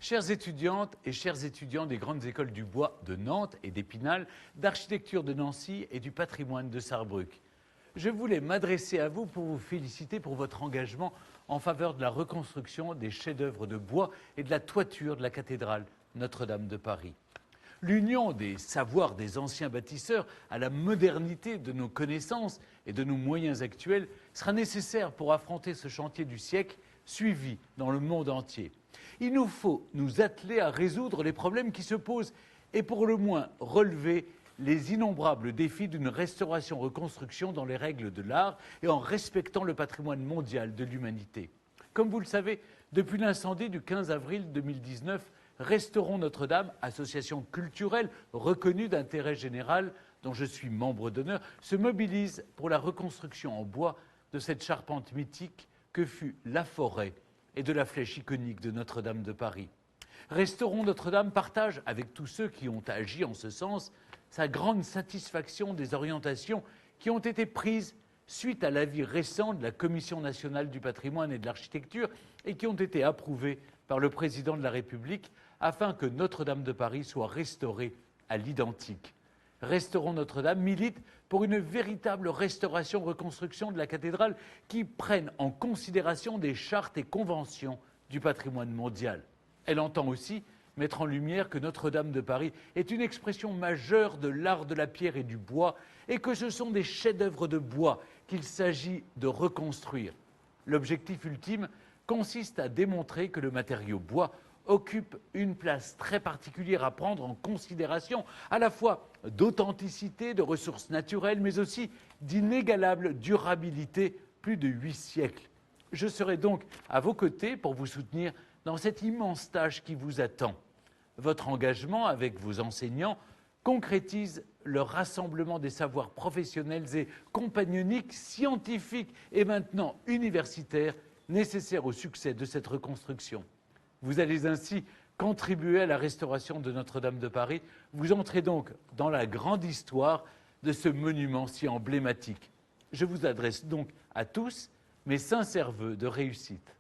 Chères étudiantes et chers étudiants des grandes écoles du bois de Nantes et d'Épinal, d'architecture de Nancy et du patrimoine de Sarrebruck, je voulais m'adresser à vous pour vous féliciter pour votre engagement en faveur de la reconstruction des chefs-d'œuvre de bois et de la toiture de la cathédrale Notre-Dame de Paris. L'union des savoirs des anciens bâtisseurs à la modernité de nos connaissances et de nos moyens actuels sera nécessaire pour affronter ce chantier du siècle suivi dans le monde entier. Il nous faut nous atteler à résoudre les problèmes qui se posent et pour le moins relever les innombrables défis d'une restauration-reconstruction dans les règles de l'art et en respectant le patrimoine mondial de l'humanité. Comme vous le savez, depuis l'incendie du 15 avril 2019, Restaurons Notre-Dame, association culturelle reconnue d'intérêt général dont je suis membre d'honneur, se mobilise pour la reconstruction en bois de cette charpente mythique que fut la forêt et de la flèche iconique de Notre-Dame de Paris. Restaurons Notre-Dame partage avec tous ceux qui ont agi en ce sens sa grande satisfaction des orientations qui ont été prises suite à l'avis récent de la Commission nationale du patrimoine et de l'architecture et qui ont été approuvées par le président de la République afin que Notre-Dame de Paris soit restaurée à l'identique. Restaurons Notre-Dame milite pour une véritable restauration-reconstruction de la cathédrale qui prenne en considération des chartes et conventions du patrimoine mondial. Elle entend aussi mettre en lumière que Notre-Dame de Paris est une expression majeure de l'art de la pierre et du bois et que ce sont des chefs-d'œuvre de bois qu'il s'agit de reconstruire. L'objectif ultime consiste à démontrer que le matériau bois occupe une place très particulière à prendre en considération, à la fois d'authenticité, de ressources naturelles, mais aussi d'inégalable durabilité, plus de 8 siècles. Je serai donc à vos côtés pour vous soutenir dans cette immense tâche qui vous attend. Votre engagement avec vos enseignants concrétise le rassemblement des savoirs professionnels et compagnonniques, scientifiques et maintenant universitaires nécessaires au succès de cette reconstruction. Vous allez ainsi contribuer à la restauration de Notre-Dame de Paris. Vous entrez donc dans la grande histoire de ce monument si emblématique. Je vous adresse donc à tous mes sincères vœux de réussite.